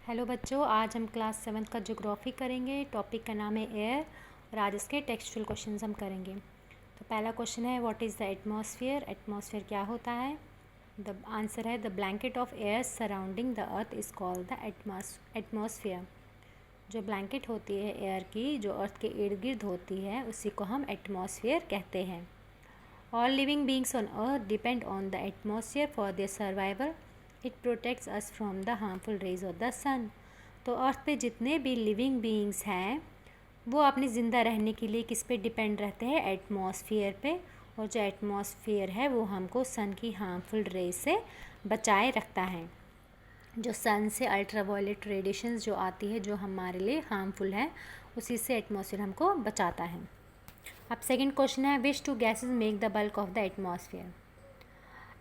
Hello बच्चों, आज हम क्लास 7 का ज्योग्राफी करेंगे। टॉपिक का नाम है एयर और आज इसके टेक्सचुअल क्वेश्चंस हम करेंगे। तो पहला क्वेश्चन है what is the atmosphere. Atmosphere क्या होता है। द आंसर है the blanket of air surrounding the earth is called the atmosphere. जो ब्लैंकेट होती है एयर की, जो अर्थ के इर्द गिर्द होती है, उसी को हम एटमॉस्फेयर कहते हैं। All living beings on earth depend on the atmosphere for their survival. It protects us from the harmful rays of the sun. तो अर्थ पे जितने भी लिविंग बीइंग्स हैं वो अपनी ज़िंदा रहने के लिए किस पे डिपेंड रहते हैं, एटमॉस्फेयर पे। और जो एटमॉस्फेयर है वो हमको सन की हार्मफुल रेज से बचाए रखता है। जो सन से अल्ट्रावायलेट रेडिएशंस जो आती है, जो हमारे लिए हार्मफुल है, उसी से एटमॉस्फेयर हमको बचाता है। अब सेकंड क्वेश्चन है which two gases make the bulk of the atmosphere.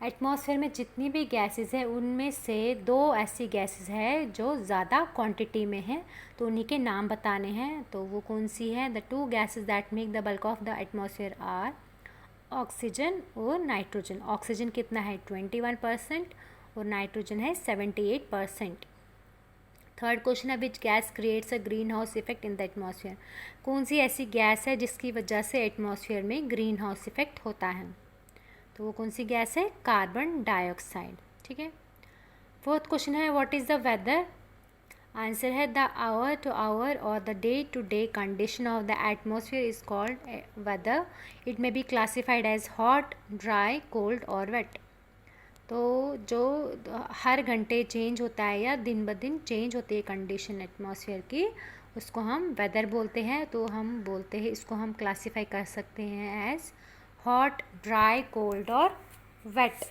Atmosphere में जितनी भी गैसेस है उनमें से दो ऐसी गैसेस है जो ज़्यादा क्वांटिटी में है, तो उन्हीं के नाम बताने हैं। तो वो कौन सी है। The two gases that make the bulk of the atmosphere are oxygen और नाइट्रोजन। ऑक्सीजन कितना है 21% और नाइट्रोजन है 78%। थर्ड क्वेश्चन है which gas creates a green house effect in the atmosphere. कौन सी ऐसी गैस है जिसकी वजह से एटमॉस्फेयर में ग्रीन हाउस इफेक्ट होता है। तो वो कौन सी गैस है, कार्बन डाइऑक्साइड। ठीक है। फोर्थ क्वेश्चन है what is the weather. Answer है द आवर टू आवर और the day to day condition of the atmosphere is called weather. It may be classified as hot, dry, cold और wet. तो जो हर घंटे change होता है या दिन ब दिन चेंज होती है कंडीशन एटमॉस्फेयर की, उसको हम वेदर बोलते हैं। तो हम बोलते हैं, इसको हम क्लासीफाई कर सकते हैं एज हॉट, ड्राई, कोल्ड और वेट।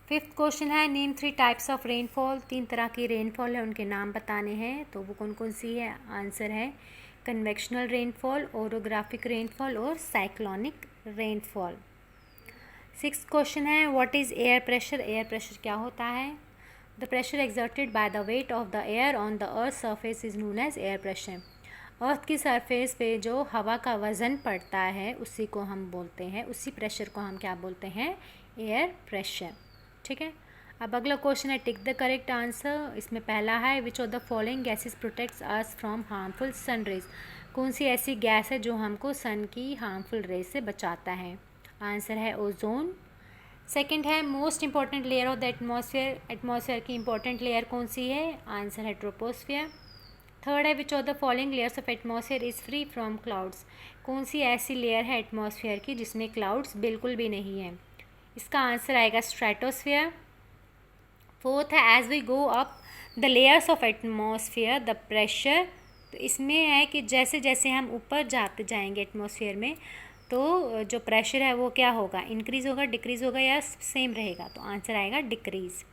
फिफ्थ क्वेश्चन है नेम 3 टाइप्स ऑफ रेनफॉल। 3 तरह की रेनफॉल है, उनके नाम बताने हैं। तो वो कौन कौन सी है। आंसर है कन्वेक्शनल रेनफॉल, ओरोग्राफिक रेनफॉल और साइक्लोनिक रेनफॉल। सिक्स क्वेश्चन है what is air pressure. Air pressure क्या होता है। The pressure exerted by the weight of the air on the earth surface is known as air pressure. Earth की surface पे जो हवा का वज़न पड़ता है उसी को हम बोलते हैं, उसी प्रेशर को हम क्या बोलते हैं, एयर प्रेशर। ठीक है। अब अगला क्वेश्चन है टिक द करेक्ट आंसर। इसमें पहला है which of the following gases protects us from harmful sun rays. कौन सी ऐसी गैस है जो हमको सन की हार्मफुल रेज से बचाता है। आंसर है ओजोन। सेकंड है most important layer of the atmosphere. Atmosphere की इंपॉर्टेंट लेयर कौन सी है। आंसर है ट्रोपोस्फियर। थर्ड है which of the following layers of atmosphere is free from clouds. कौन सी ऐसी लेयर है एटमॉस्फेयर की जिसमें क्लाउड्स बिल्कुल भी नहीं है। इसका आंसर आएगा स्ट्रेटोस्फियर। फोर्थ है as we go up the layers of atmosphere the pressure. तो इसमें है कि जैसे जैसे हम ऊपर जाते जाएंगे एटमॉस्फेयर में, तो जो प्रेशर है वो क्या होगा, इंक्रीज़ होगा, डिक्रीज़ होगा या सेम रहेगा। तो आंसर आएगा डिक्रीज़।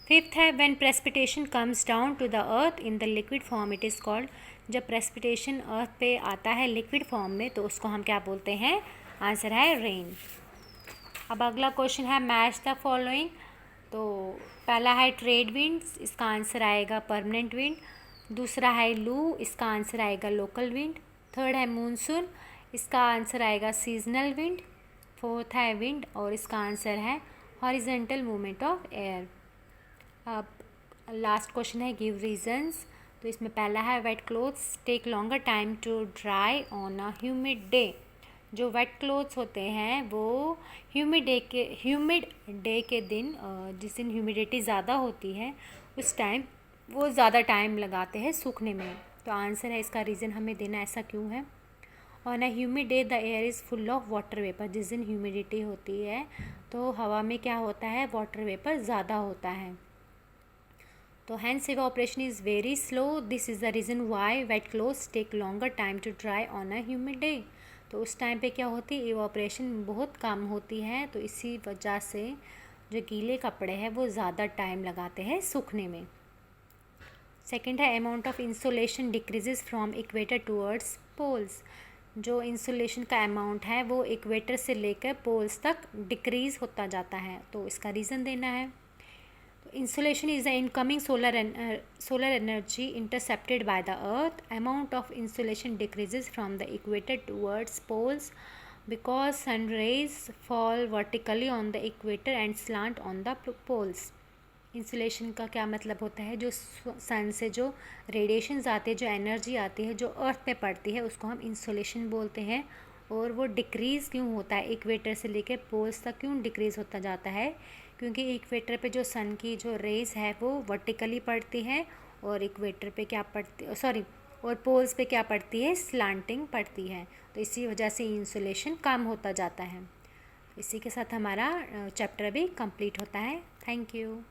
फिफ्थ है when precipitation comes down to the earth in the liquid form it is called. जब प्रेसिपिटेशन अर्थ पे आता है लिक्विड फॉर्म में तो उसको हम क्या बोलते हैं। आंसर है रेन। अब अगला क्वेश्चन है मैच द फॉलोइंग। तो पहला है ट्रेड विंड्स, इसका आंसर आएगा परमानेंट विंड। दूसरा है लू, इसका आंसर आएगा लोकल विंड। थर्ड है मूनसून, इसका आंसर आएगा सीजनल विंड। फोर्थ है विंड और इसका आंसर है हॉरिजेंटल मूवमेंट ऑफ एयर। अब लास्ट क्वेश्चन है गिव रीजंस। तो इसमें पहला है wet clothes take longer time to dry on a humid day. जो वेट क्लोथ्स होते हैं वो ह्यूमिड डे के दिन, जिस दिन ह्यूमिडिटी ज़्यादा होती है उस टाइम वो ज़्यादा टाइम लगाते हैं सूखने में। तो आंसर है इसका रीज़न हमें देना ऐसा क्यों है। On a humid day the air is full of water vapour. जिस दिन ह्यूमिडिटी होती है तो हवा में क्या होता है, वाटर वेपर ज़्यादा होता है। तो hence evaporation is very slow. This is the reason why wet clothes take longer time to dry on a humid day. तो उस टाइम पे क्या होती है, इवापोरेशन बहुत कम होती है, तो इसी वजह से जो गीले कपड़े हैं वो ज़्यादा टाइम लगाते हैं सूखने में। सेकेंड है amount of insolation decreases from equator towards poles. जो इंसुलेशन का अमाउंट है वो इक्वेटर से लेकर पोल्स तक डिक्रीज़ होता जाता है, तो इसका रीज़न देना है। Insolation is the incoming solar energy intercepted by the earth. Amount of insolation decreases from the equator towards poles because sun rays fall vertically on the equator and slant on the poles. Insolation का क्या मतलब होता है, जो सन से जो radiations आते हैं, जो एनर्जी आती है, जो अर्थ पे पड़ती है, उसको हम इंसुलेशन बोलते हैं। और वो डिक्रीज़ क्यों होता है, इक्वेटर से लेकर पोल्स तक क्यों डिक्रीज़ होता जाता है, क्योंकि इक्वेटर पे जो सन की जो रेज़ है वो वर्टिकली पड़ती है, और इक्वेटर पे क्या पड़ती, सॉरी, और पोल्स पे क्या पड़ती है, स्लांटिंग पड़ती है। तो इसी वजह से इंसुलेशन कम होता जाता है। इसी के साथ हमारा चैप्टर भी कंप्लीट होता है। Thank you.